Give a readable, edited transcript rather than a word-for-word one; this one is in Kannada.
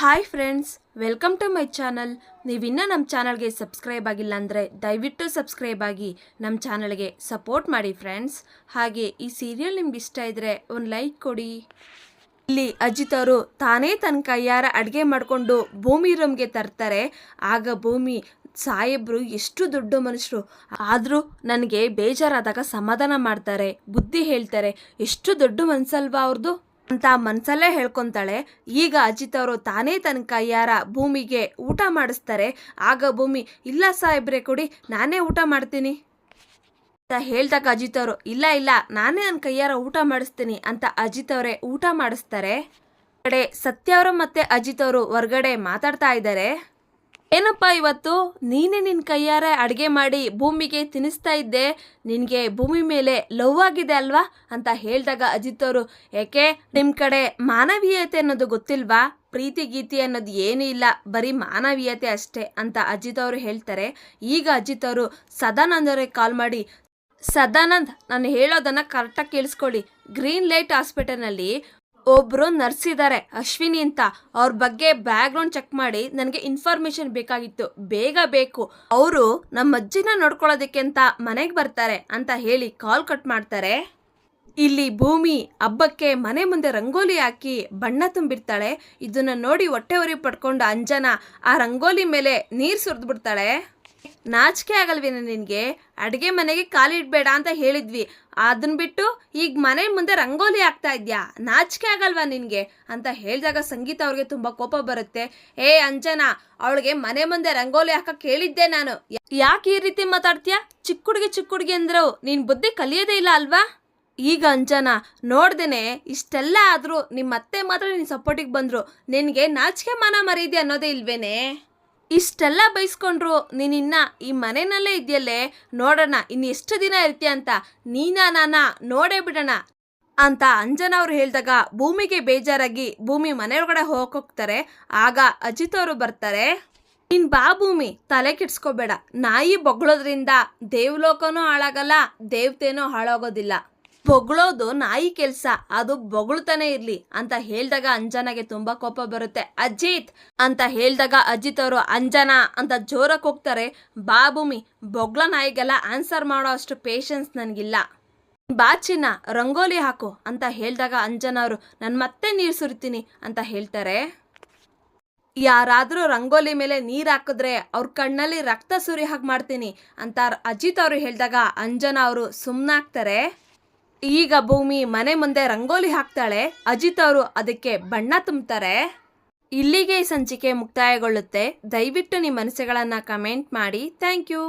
Hi friends, welcome to my channel. ನೀವಿನ್ನೂ ನಮ್ಮ ಚಾನಲ್ಗೆ ಸಬ್ಸ್ಕ್ರೈಬ್ ಆಗಿಲ್ಲ ಅಂದರೆ ದಯವಿಟ್ಟು ಸಬ್ಸ್ಕ್ರೈಬ್ ಆಗಿ ನಮ್ಮ ಚಾನಲ್ಗೆ ಸಪೋರ್ಟ್ ಮಾಡಿ ಫ್ರೆಂಡ್ಸ್. ಹಾಗೆ ಈ ಸೀರಿಯಲ್ ನಿಮ್ಗೆ ಇಷ್ಟ ಇದ್ದರೆ ಒಂದು ಲೈಕ್ ಕೊಡಿ. ಇಲ್ಲಿ ಅಜಿತ್ ಅವರು ತಾನೇ ತನ್ನ ಕೈಯಾರ ಅಡುಗೆ ಮಾಡಿಕೊಂಡು ಭೂಮಿ ರೂಮ್ಗೆ ತರ್ತಾರೆ. ಆಗ ಭೂಮಿ, ಸಾಹೇಬ್ರು ಎಷ್ಟು ದೊಡ್ಡ ಮನುಷ್ಯರು, ಆದರೂ ನನಗೆ ಬೇಜಾರಾದಾಗ ಸಮಾಧಾನ ಮಾಡ್ತಾರೆ, ಬುದ್ಧಿ ಹೇಳ್ತಾರೆ, ಎಷ್ಟು ದೊಡ್ಡ ಮನಸ್ಸಲ್ವಾ ಅವ್ರದ್ದು ಅಂತ ಮನಸಲ್ಲೇ ಹೇಳ್ಕೊತಾಳೆ. ಈಗ ಅಜಿತ್ ಅವರು ತಾನೇ ತನ್ನ ಕೈಯಾರ ಭೂಮಿಗೆ ಊಟ ಮಾಡಿಸ್ತಾರೆ. ಆಗ ಭೂಮಿ, ಇಲ್ಲ ಸಾಹೇಬ್ರೆ ಕೊಡಿ, ನಾನೇ ಊಟ ಮಾಡ್ತೀನಿ ಅಂತ ಹೇಳ್ದಾಗ ಅಜಿತ್ ಅವರು, ಇಲ್ಲ ಇಲ್ಲ ನಾನೇ ನನ್ನ ಕೈಯಾರ ಊಟ ಮಾಡಿಸ್ತೀನಿ ಅಂತ ಅಜಿತ್ ಅವರೇ ಊಟ ಮಾಡಿಸ್ತಾರೆ. ಕಡೆ ಸತ್ಯ ಅವರು ಮತ್ತೆ ಅಜಿತ್ ಅವರು ಹೊರಗಡೆ ಮಾತಾಡ್ತಾ ಇದ್ದಾರೆ. ಏನಪ್ಪ ಇವತ್ತು ನೀನೇ ನಿನ್ನ ಕೈಯಾರ ಅಡುಗೆ ಮಾಡಿ ಭೂಮಿಗೆ ತಿನ್ನಿಸ್ತಾ ಇದ್ದೆ, ನಿನಗೆ ಭೂಮಿ ಮೇಲೆ ಲವ್ ಆಗಿದೆ ಅಲ್ವಾ ಅಂತ ಹೇಳಿದಾಗ ಅಜಿತ್ ಅವರು, ಯಾಕೆ ನಿಮ್ಮ ಕಡೆ ಮಾನವೀಯತೆ ಅನ್ನೋದು ಗೊತ್ತಿಲ್ವಾ, ಪ್ರೀತಿ ಗೀತಿ ಅನ್ನೋದು ಏನೂ ಇಲ್ಲ, ಬರೀ ಮಾನವೀಯತೆ ಅಷ್ಟೇ ಅಂತ ಅಜಿತ್ ಅವರು ಹೇಳ್ತಾರೆ. ಈಗ ಅಜಿತ್ ಅವರು ಸದಾನಂದ್ ಅವ್ರಿಗೆ ಕಾಲ್ ಮಾಡಿ, ಸದಾನಂದ್ ನಾನು ಹೇಳೋದನ್ನು ಕರೆಕ್ಟಾಗಿ ಕೇಳಿಸ್ಕೊಳ್ಳಿ, ಗ್ರೀನ್ ಲೈಟ್ ಹಾಸ್ಪಿಟಲ್ನಲ್ಲಿ ಒಬ್ಬರು ನರ್ಸ್ ಇದ್ದಾರೆ ಅಶ್ವಿನಿ ಅಂತ, ಅವ್ರ ಬಗ್ಗೆ ಬ್ಯಾಕ್ಗ್ರೌಂಡ್ ಚೆಕ್ ಮಾಡಿ ನನಗೆ ಇನ್ಫಾರ್ಮೇಶನ್ ಬೇಕಾಗಿತ್ತು, ಬೇಗ ಬೇಕು, ಅವರು ನಮ್ಮ ಅಜ್ಜಿನ ನೋಡ್ಕೊಳ್ಳೋದಕ್ಕೆ ಅಂತ ಮನೆಗೆ ಬರ್ತಾರೆ ಅಂತ ಹೇಳಿ ಕಾಲ್ ಕಟ್ ಮಾಡ್ತಾರೆ. ಇಲ್ಲಿ ಭೂಮಿ ಹಬ್ಬಕ್ಕೆ ಮನೆ ಮುಂದೆ ರಂಗೋಲಿ ಹಾಕಿ ಬಣ್ಣ ತುಂಬಿರ್ತಾಳೆ. ಇದನ್ನ ನೋಡಿ ಹೊಟ್ಟೆ ಉರಿ ಪಡ್ಕೊಂಡು ಅಂಜನಾ ಆ ರಂಗೋಲಿ ಮೇಲೆ ನೀರು ಸುರಿದ್ಬಿಡ್ತಾಳೆ. ನಾಚಿಕೆ ಆಗಲ್ವೇನ ನಿನಗೆ, ಅಡುಗೆ ಮನೆಗೆ ಕಾಲಿಡಬೇಡ ಅಂತ ಹೇಳಿದ್ವಿ, ಅದನ್ನ ಬಿಟ್ಟು ಈಗ ಮನೆ ಮುಂದೆ ರಂಗೋಲಿ ಹಾಕ್ತಾ ಇದ್ಯಾ, ನಾಚಿಕೆ ಆಗಲ್ವಾ ನಿನಗೆ ಅಂತ ಹೇಳಿದಾಗ ಸಂಗೀತ ಅವ್ರಿಗೆ ತುಂಬ ಕೋಪ ಬರುತ್ತೆ. ಏ ಅಂಜನಾ, ಅವಳಿಗೆ ಮನೆ ಮುಂದೆ ರಂಗೋಲಿ ಹಾಕಕ್ಕೆ ಹೇಳಿದ್ದೆ ನಾನು, ಯಾಕೆ ಈ ರೀತಿ ಮಾತಾಡ್ತೀಯಾ, ಚಿಕ್ಕ ಹುಡುಗಿ ಅಂದ್ರು ನೀನು ಬುದ್ಧಿ ಕಲಿಯೋದೇ ಇಲ್ಲ ಅಲ್ವಾ. ಈಗ ಅಂಜನಾ, ನೋಡ್ದೇನೆ ಇಷ್ಟೆಲ್ಲ ಆದರೂ ನಿಮ್ಮ ಅತ್ತೆ ಮಾತ್ರ ನಿನ್ನ ಸಪೋರ್ಟಿಗೆ ಬಂದರು, ನಿನಗೆ ನಾಚಿಕೆ ಮಾನ ಮರೀದೆ ಅನ್ನೋದೇ ಇಲ್ವೇನೆ, ಇಷ್ಟೆಲ್ಲ ಬೈಸ್ಕೊಂಡ್ರು ನೀನಿನ್ನ ಈ ಮನೆಯಲ್ಲೇ ಇದೆಯಲ್ಲೇ, ನೋಡೋಣ ಇನ್ನು ಎಷ್ಟು ದಿನ ಇರ್ತೀಯ ಅಂತ, ನಾನಾ ನೋಡೇ ಬಿಡೋಣ ಅಂತ ಅಂಜನಾ ಅವ್ರು ಹೇಳಿದಾಗ ಭೂಮಿಗೆ ಬೇಜಾರಾಗಿ ಭೂಮಿ ಮನೆಯೊಳಗಡೆ ಹೋಗ್ತಾರೆ. ಆಗ ಅಜಿತ್ ಅವರು ಬರ್ತಾರೆ. ನೀನು ಬಾ ಭೂಮಿ, ತಲೆ ಕೆಡ್ಸ್ಕೋಬೇಡ, ನಾಯಿ ಬೊಗಳೋದ್ರಿಂದ ದೇವಲೋಕನೂ ಹಾಳಾಗಲ್ಲ, ದೇವತೆನೂ ಹಾಳಾಗೋದಿಲ್ಲ, ಬೊಗಳೋದು ನಾಯಿ ಕೆಲಸ, ಅದು ಬೊಗಳ್ತಾನೆ ಇರ್ಲಿ ಅಂತ ಹೇಳಿದಾಗ ಅಂಜನಾಗೆ ತುಂಬಾ ಕೋಪ ಬರುತ್ತೆ. ಅಜಿತ್ ಅಂತ ಹೇಳಿದಾಗ ಅಜಿತ್ ಅವರು ಅಂಜನಾ ಅಂತ ಜೋರಕ್ಕೆ ಹೋಗ್ತಾರೆ. ಬಾ ಭೂಮಿ, ಬೊಗ್ಳ ನಾಯಿಗೆಲ್ಲ ಆನ್ಸರ್ ಮಾಡೋ ಅಷ್ಟು ಪೇಷನ್ಸ್ ನನಗಿಲ್ಲ, ಬಾ ಚಿನ್ನ ರಂಗೋಲಿ ಹಾಕು ಅಂತ ಹೇಳಿದಾಗ ಅಂಜನಾ ಅವರು, ನಾನು ಮತ್ತೆ ನೀರು ಸುರಿತೀನಿ ಅಂತ ಹೇಳ್ತಾರೆ. ಯಾರಾದರೂ ರಂಗೋಲಿ ಮೇಲೆ ನೀರು ಹಾಕಿದ್ರೆ ಅವ್ರ ಕಣ್ಣಲ್ಲಿ ರಕ್ತ ಸುರಿ ಹಾಗೆ ಮಾಡ್ತೀನಿ ಅಂತ ಅಜಿತ್ ಅವರು ಹೇಳಿದಾಗ ಅಂಜನಾ ಅವರು ಸುಮ್ಮನಾಗ್ತಾರೆ. ಈಗ ಭೂಮಿ ಮನೆ ಮುಂದೆ ರಂಗೋಲಿ ಹಾಕ್ತಾಳೆ, ಅಜಿತ್ ಅವರು ಅದಕ್ಕೆ ಬಣ್ಣ ತುಂಬ್ತಾರೆ. ಇಲ್ಲಿಗೆ ಈ ಸಂಚಿಕೆ ಮುಕ್ತಾಯಗೊಳ್ಳುತ್ತೆ. ದಯವಿಟ್ಟು ನಿಮ್ಮ ಅನಿಸಿಕೆಗಳನ್ನು ಕಮೆಂಟ್ ಮಾಡಿ. Thank you.